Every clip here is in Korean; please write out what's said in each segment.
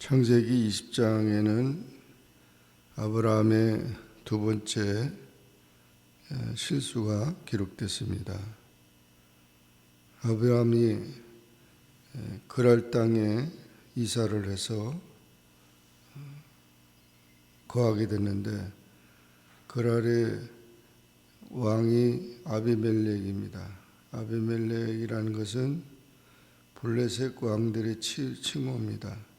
창세기 20장에는 아브라함의 두 번째 실수가 기록됐습니다. 아브라함이 그랄 땅에 이사를 해서 거하게 됐는데, 그랄의 왕이 아비멜렉입니다. 아비멜렉이라는 것은 블레셋 왕들의 칭호입니다.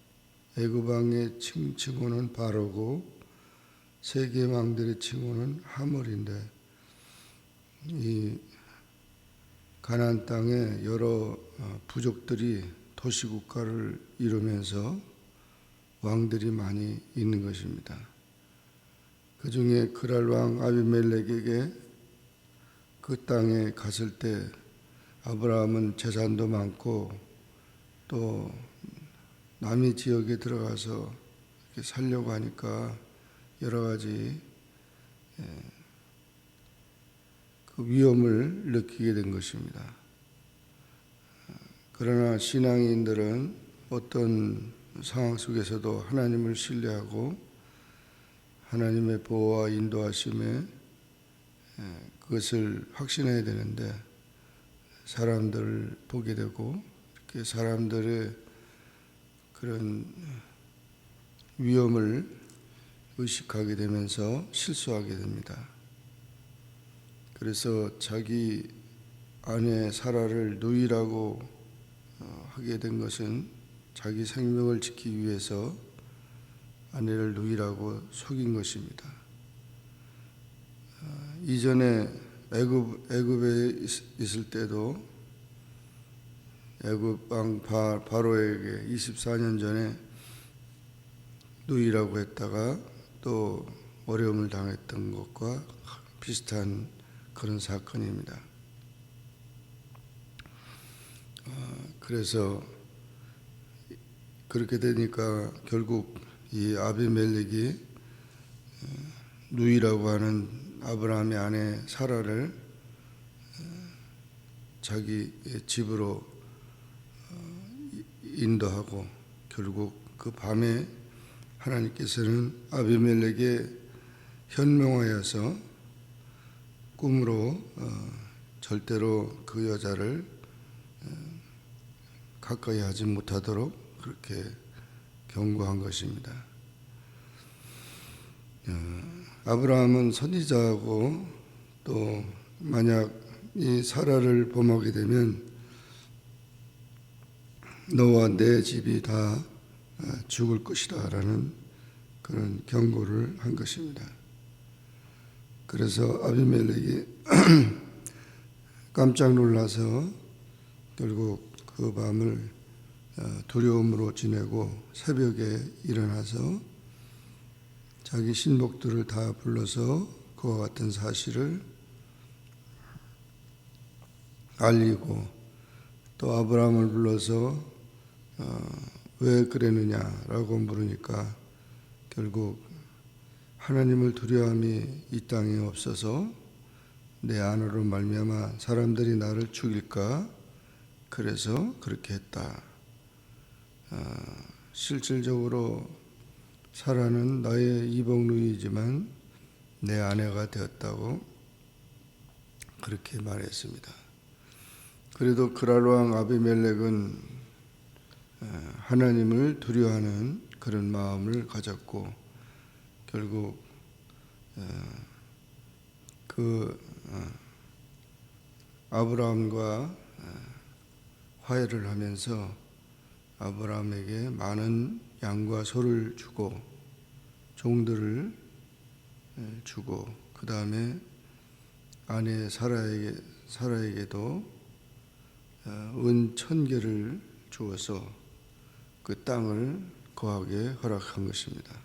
애굽 왕의 칭호는 바로고 세계 왕들의 칭호는 하몰인데, 이 가나안 땅에 여러 부족들이 도시국가를 이루면서 왕들이 많이 있는 것입니다. 그 중에 그랄 왕 아비멜렉에게 그 땅에 갔을 때 아브라함은 재산도 많고 또 남의 지역에 들어가서 이렇게 살려고 하니까 여러 가지 그 위험을 느끼게 된 것입니다. 그러나 신앙인들은 어떤 상황 속에서도 하나님을 신뢰하고 하나님의 보호와 인도하심에 그것을 확신해야 되는데, 사람들을 보게 되고 이렇게 사람들의 그런 위험을 의식하게 되면서 실수하게 됩니다. 그래서 자기 아내 사라를 누이라고 하게 된 것은 자기 생명을 지키기 위해서 아내를 누이라고 속인 것입니다. 이전에 애굽에 있을 때도 애굽 왕 바로에게 24년 전에 누이라고 했다가 또 어려움을 당했던 것과 비슷한 그런 사건입니다. 그래서 그렇게 되니까 결국 이 아비멜렉이 누이라고 하는 아브라함의 아내 사라를 자기 집으로 인도하고, 결국 그 밤에 하나님께서는 아비멜렉에 현명하여서 꿈으로 절대로 그 여자를 가까이 하지 못하도록 그렇게 경고한 것입니다. 아브라함은 선지자하고 또 만약 이 사라를 범하게 되면 너와 내 집이 다 죽을 것이다 라는 그런 경고를 한 것입니다. 그래서 아비멜렉이 깜짝 놀라서 결국 그 밤을 두려움으로 지내고 새벽에 일어나서 자기 신복들을 다 불러서 그와 같은 사실을 알리고, 또 아브라함을 불러서 왜 그랬느냐라고 물으니까 결국 하나님을 두려움이 이 땅에 없어서 내 아내로 말미암아 사람들이 나를 죽일까, 그래서 그렇게 했다. 실질적으로 사라는 나의 이복누이지만 내 아내가 되었다고 그렇게 말했습니다. 그래도 그랄 왕 아비멜렉은 하나님을 두려워하는 그런 마음을 가졌고, 결국 그 아브라함과 화해를 하면서 아브라함에게 많은 양과 소를 주고 종들을 주고, 그 다음에 아내 사라에게도 은 1000개를 주어서 그 땅을 거하게 허락한 것입니다.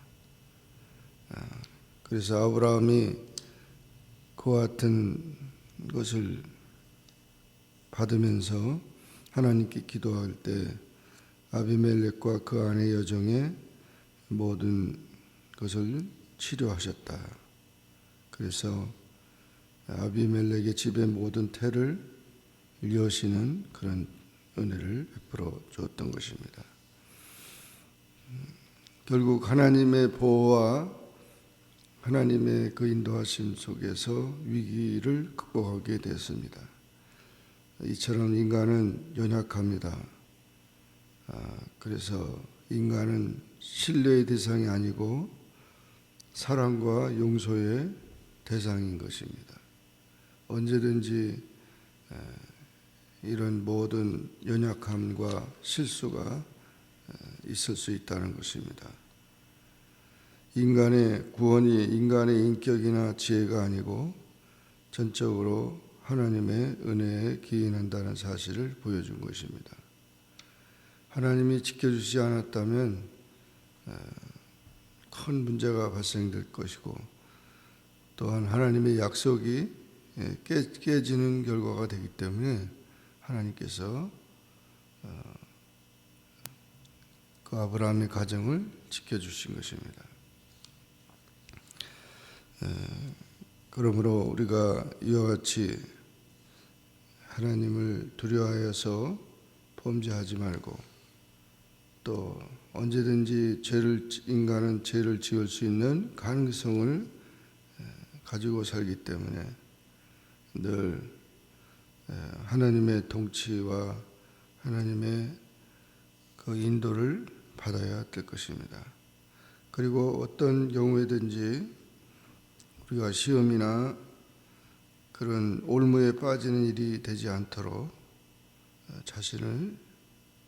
그래서 아브라함이 그와 같은 것을 받으면서 하나님께 기도할 때 아비멜렉과 그 아내 여종의 모든 것을 치료하셨다. 그래서 아비멜렉의 집의 모든 태를 여시는 그런 은혜를 베풀어 주었던 것입니다. 결국 하나님의 보호와 하나님의 그 인도하심 속에서 위기를 극복하게 됐습니다. 이처럼 인간은 연약합니다. 그래서 인간은 신뢰의 대상이 아니고 사랑과 용서의 대상인 것입니다. 언제든지 이런 모든 연약함과 실수가 있을 수 있다는 것입니다. 인간의 구원이 인간의 인격이나 지혜가 아니고 전적으로 하나님의 은혜에 기인한다는 사실을 보여준 것입니다. 하나님이 지켜주지 않았다면 큰 문제가 발생될 것이고, 또한 하나님의 약속이 깨지는 결과가 되기 때문에 하나님께서 그 아브라함의 가정을 지켜주신 것입니다. 그러므로 우리가 이와 같이 하나님을 두려워하여서 범죄하지 말고, 또 언제든지 인간은 죄를 지을 수 있는 가능성을 가지고 살기 때문에 늘 하나님의 통치와 하나님의 그 인도를 받아야 될 것입니다. 그리고 어떤 경우에든지 우리가 시험이나 그런 올무에 빠지는 일이 되지 않도록 자신을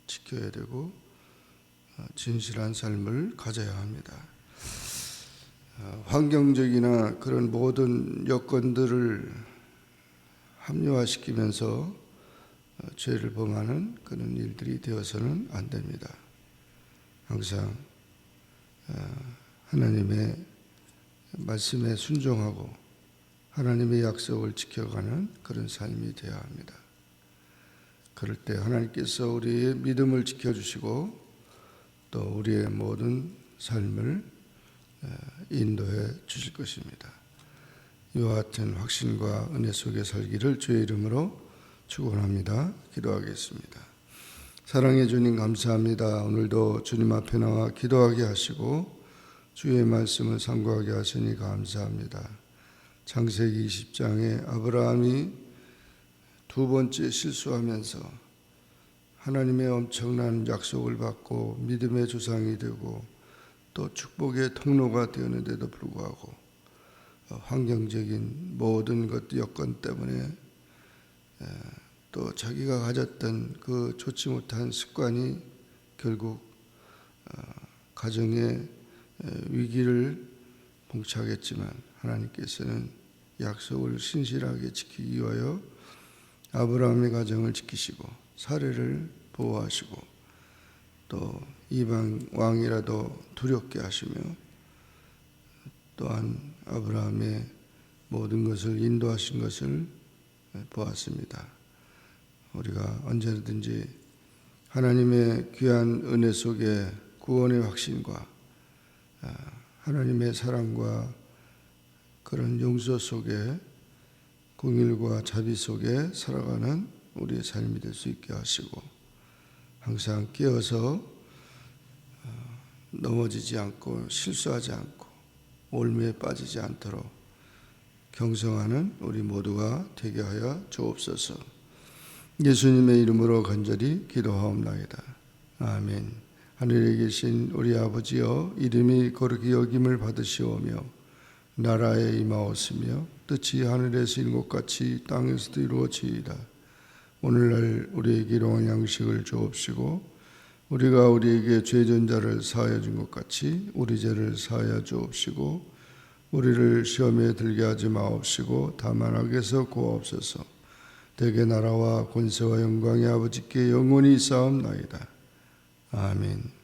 지켜야 되고 진실한 삶을 가져야 합니다. 환경적이나 그런 모든 여건들을 합리화시키면서 죄를 범하는 그런 일들이 되어서는 안 됩니다. 항상 하나님의 말씀에 순종하고 하나님의 약속을 지켜가는 그런 삶이 되어야 합니다. 그럴 때 하나님께서 우리의 믿음을 지켜주시고 또 우리의 모든 삶을 인도해 주실 것입니다. 이와 같은 확신과 은혜 속에 살기를 주의 이름으로 축원합니다. 기도하겠습니다. 사랑해 주님 감사합니다. 오늘도 주님 앞에 나와 기도하게 하시고 주의 말씀을 상고하게 하시니 감사합니다. 창세기 20장에 아브라함이 두 번째 실수하면서 하나님의 엄청난 약속을 받고 믿음의 조상이 되고 또 축복의 통로가 되었는데도 불구하고 환경적인 모든 것 여건 때문에 또 자기가 가졌던 그 좋지 못한 습관이 결국 가정의 위기를 봉착했지만 하나님께서는 약속을 신실하게 지키기 위하여 아브라함의 가정을 지키시고 사례를 보호하시고 또 이방 왕이라도 두렵게 하시며 또한 아브라함의 모든 것을 인도하신 것을 보았습니다. 우리가 언제든지 하나님의 귀한 은혜 속에 구원의 확신과 하나님의 사랑과 그런 용서 속에 공의와 자비 속에 살아가는 우리의 삶이 될 수 있게 하시고 항상 깨어서 넘어지지 않고 실수하지 않고 올무에 빠지지 않도록 경성하는 우리 모두가 되게 하여 주옵소서. 예수님의 이름으로 간절히 기도하옵나이다. 아멘. 하늘에 계신 우리 아버지여, 이름이 거룩히 여김을 받으시오며 나라에 임하옵시며 뜻이 하늘에서 이룬 것 같이 땅에서도 이루어지이다. 오늘날 우리에게 일용할 양식을 주옵시고 우리가 우리에게 죄진 자를 사하여 준 것 같이 우리 죄를 사하여 주옵시고 우리를 시험에 들게 하지 마옵시고 다만 악에서 구하옵소서. 대개 나라와 권세와 영광이 아버지께 영원히 있사옵나이다. 아멘.